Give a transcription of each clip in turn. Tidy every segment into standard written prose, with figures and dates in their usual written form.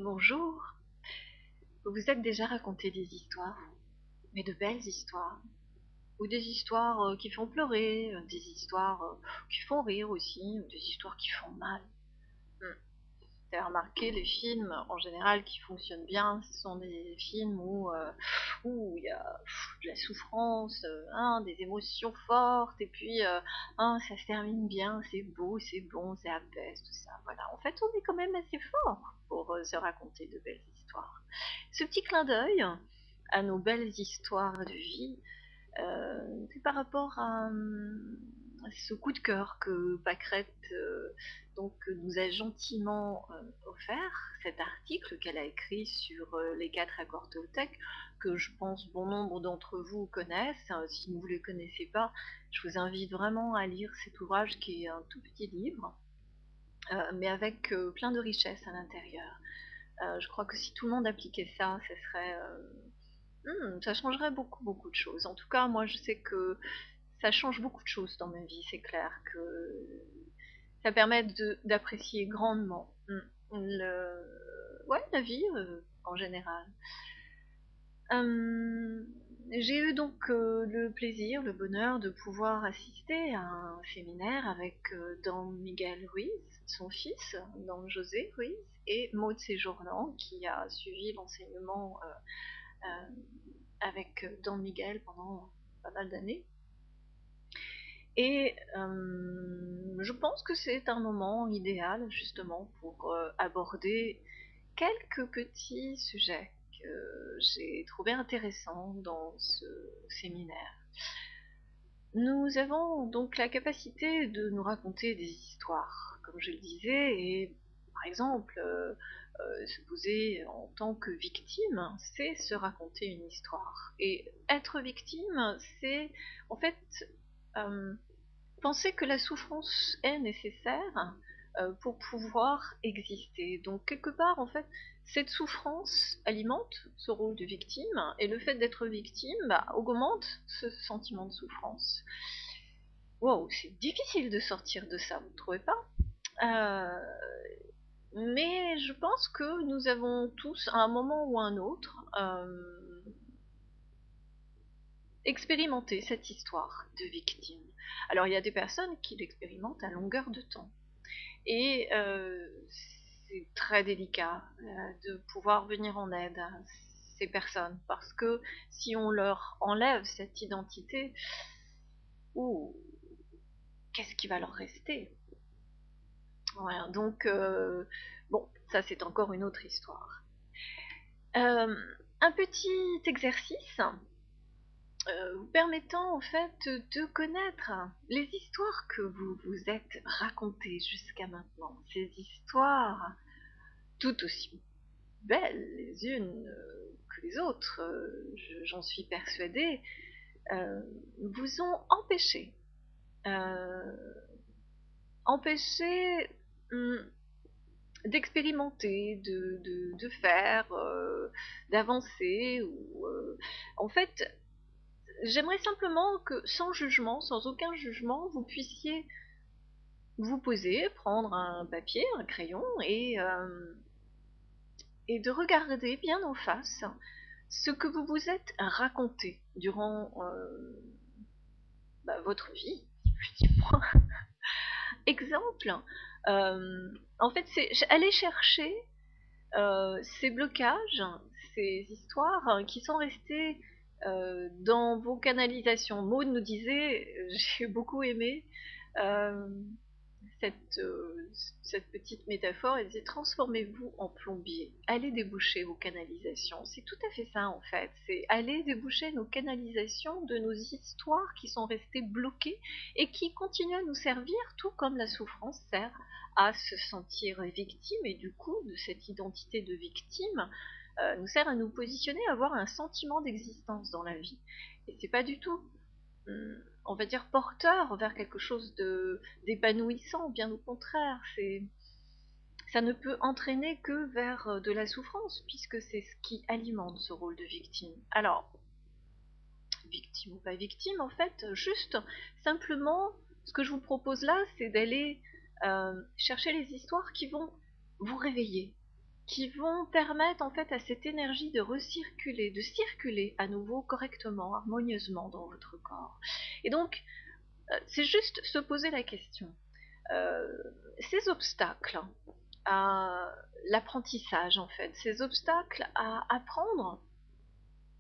Bonjour. Vous vous êtes déjà raconté des histoires, mais de belles histoires, ou des histoires qui font pleurer, des histoires qui font rire aussi, ou des histoires qui font mal. Hmm. Vous avez remarqué, les films en général qui fonctionnent bien, ce sont des films où il y a de la souffrance, des émotions fortes, et puis ça se termine bien, c'est beau, c'est bon, c'est apaise, tout ça. Voilà. En fait, on est quand même assez fort pour se raconter de belles histoires. Ce petit clin d'œil à nos belles histoires de vie, c'est par rapport à ce coup de cœur que Pâquerette nous a gentiment offert, cet article qu'elle a écrit sur les 4 accords Toltec, que je pense bon nombre d'entre vous connaissent. Si vous ne les connaissez pas, je vous invite vraiment à lire cet ouvrage qui est un tout petit livre, mais avec plein de richesses à l'intérieur. Je crois que si tout le monde appliquait ça, ça changerait beaucoup, beaucoup de choses. En tout cas, moi, je sais que ça change beaucoup de choses dans ma vie, c'est clair, que ça permet d'apprécier grandement la vie en général. Euh, j'ai eu donc le plaisir, le bonheur de pouvoir assister à un séminaire avec Don Miguel Ruiz, son fils, Don José Ruiz, et Maud Séjournant, qui a suivi l'enseignement avec Don Miguel pendant pas mal d'années. Et je pense que c'est un moment idéal justement pour aborder quelques petits sujets que j'ai trouvé intéressants dans ce séminaire. Nous avons donc la capacité de nous raconter des histoires, comme je le disais, et par exemple, se poser en tant que victime, c'est se raconter une histoire. Et être victime, c'est en fait euh, penser que la souffrance est nécessaire pour pouvoir exister. Donc quelque part, en fait, cette souffrance alimente ce rôle de victime, et le fait d'être victime augmente ce sentiment de souffrance. Wow, c'est difficile de sortir de ça, vous ne trouvez pas? Mais je pense que nous avons tous, à un moment ou à un autre, expérimenter cette histoire de victime. Alors il y a des personnes qui l'expérimentent à longueur de temps. Et c'est très délicat de pouvoir venir en aide à ces personnes, parce que si on leur enlève cette identité, ouh, qu'est-ce qui va leur rester? Voilà, donc bon, ça c'est encore une autre histoire. Un petit exercice vous permettant en fait de connaître les histoires que vous vous êtes racontées jusqu'à maintenant. Ces histoires tout aussi belles les unes que les autres, j'en suis persuadée, vous ont euh, empêché d'expérimenter, de faire, d'avancer. En fait, j'aimerais simplement que, sans jugement, sans aucun jugement, vous puissiez vous poser, prendre un papier, un crayon et de regarder bien en face ce que vous vous êtes raconté durant votre vie, plus du moins. Exemple, en fait, c'est aller chercher ces blocages, ces histoires qui sont restées dans vos canalisations. Maud nous disait, j'ai beaucoup aimé euh, cette, euh, cette petite métaphore, elle disait transformez-vous en plombier, allez déboucher vos canalisations. C'est tout à fait ça en fait, c'est aller déboucher nos canalisations de nos histoires qui sont restées bloquées et qui continuent à nous servir, tout comme la souffrance sert à se sentir victime, et du coup de cette identité de victime nous sert à nous positionner, à avoir un sentiment d'existence dans la vie. Et c'est pas du tout on va dire, porteur vers quelque chose d'épanouissant, bien au contraire. Ça ne peut entraîner que vers de la souffrance, puisque c'est ce qui alimente ce rôle de victime. Alors, victime ou pas victime, en fait, juste, simplement, ce que je vous propose là, c'est d'aller chercher les histoires qui vont vous réveiller, qui vont permettre en fait à cette énergie de recirculer, de circuler à nouveau correctement, harmonieusement dans votre corps. Et donc, c'est juste se poser la question. Ces obstacles à l'apprentissage en fait, ces obstacles à apprendre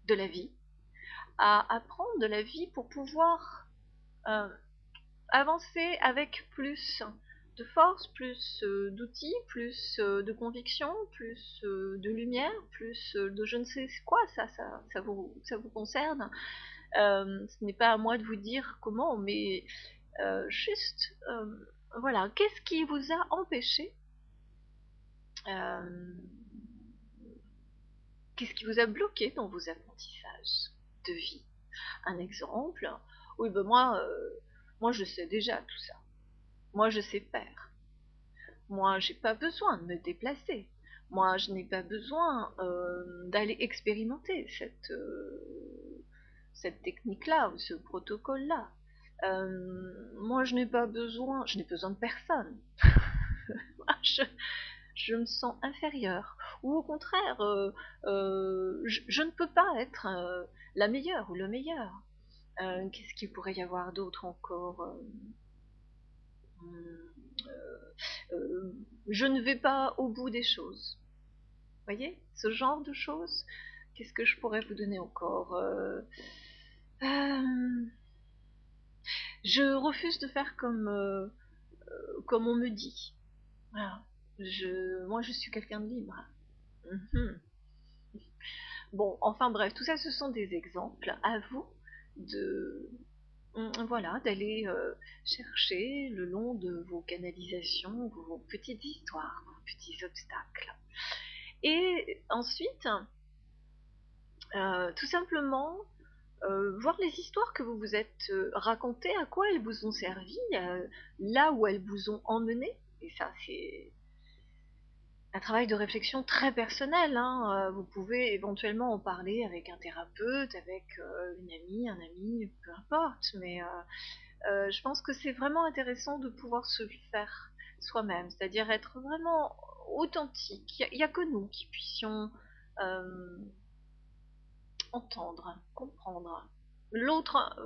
de la vie, à apprendre de la vie pour pouvoir euh, avancer avec plus de force, plus d'outils, plus de conviction, plus de lumière, plus de je ne sais quoi, ça vous concerne. Ce n'est pas à moi de vous dire comment, mais juste, voilà, qu'est-ce qui vous a empêché euh, qu'est-ce qui vous a bloqué dans vos apprentissages de vie? Un exemple, oui, ben moi je sais déjà tout ça. Moi je sais faire. Moi, j'ai pas besoin de me déplacer. Moi, je n'ai pas besoin d'aller expérimenter cette technique-là ou ce protocole-là. Moi, je n'ai besoin de personne. je, je me sens inférieure. Ou au contraire, je ne peux pas être la meilleure ou le meilleur. Qu'est-ce qu'il pourrait y avoir d'autre encore euh, je ne vais pas au bout des choses. Vous voyez, ce genre de choses. Qu'est-ce que je pourrais vous donner encore euh, je refuse de faire comme on me dit. Voilà. Moi, je suis quelqu'un de libre. Mhm. Bon, enfin bref, tout ça, ce sont des exemples. À vous de, voilà, d'aller chercher le long de vos canalisations, vos petites histoires, vos petits obstacles. Et ensuite, tout simplement, voir les histoires que vous vous êtes racontées, à quoi elles vous ont servi, là où elles vous ont emmené. Et ça, c'est un travail de réflexion très personnel. Hein. Vous pouvez éventuellement en parler avec un thérapeute, avec une amie, un ami, peu importe. Mais je pense que c'est vraiment intéressant de pouvoir se le faire soi-même, c'est-à-dire être vraiment authentique. Il n'y a que nous qui puissions euh, entendre, comprendre. L'autre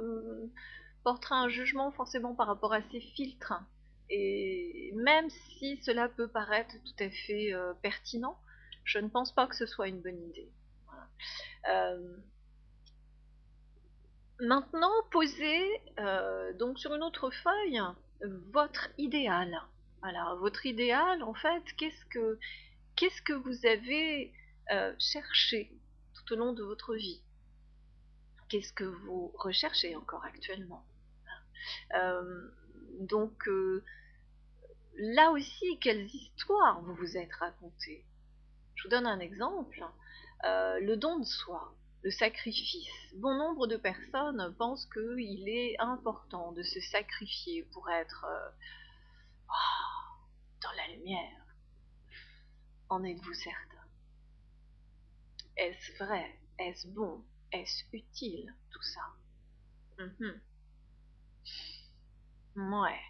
portera un jugement forcément par rapport à ses filtres. Et même si cela peut paraître tout à fait pertinent, je ne pense pas que ce soit une bonne idée. Voilà. Maintenant, posez donc sur une autre feuille votre idéal. Voilà, votre idéal, en fait, qu'est-ce que vous avez cherché tout au long de votre vie? Qu'est-ce que vous recherchez encore actuellement? Euh, donc là aussi, quelles histoires vous vous êtes racontées? Je vous donne un exemple. Le don de soi, le sacrifice. Bon nombre de personnes pensent qu'il est important de se sacrifier pour être dans la lumière. En êtes-vous certain? Est-ce vrai? Est-ce bon? Est-ce utile tout ça? Ouais.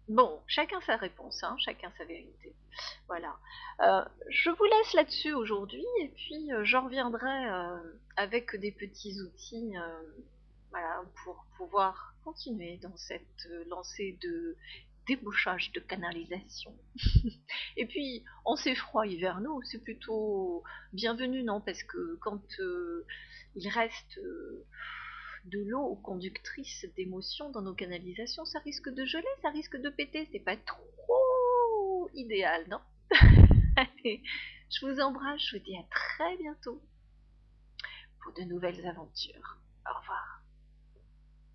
Bon, chacun sa réponse, hein, chacun sa vérité. Voilà. Je vous laisse là-dessus aujourd'hui et puis je reviendrai avec des petits outils voilà, pour pouvoir continuer dans cette lancée de débouchage de canalisation. Et puis, en ces froids hivernaux, c'est plutôt bienvenu, non? Parce que quand il reste de l'eau conductrice d'émotions dans nos canalisations, ça risque de geler, ça risque de péter, c'est pas trop idéal, non? Allez, je vous embrasse, je vous dis à très bientôt pour de nouvelles aventures. Au revoir.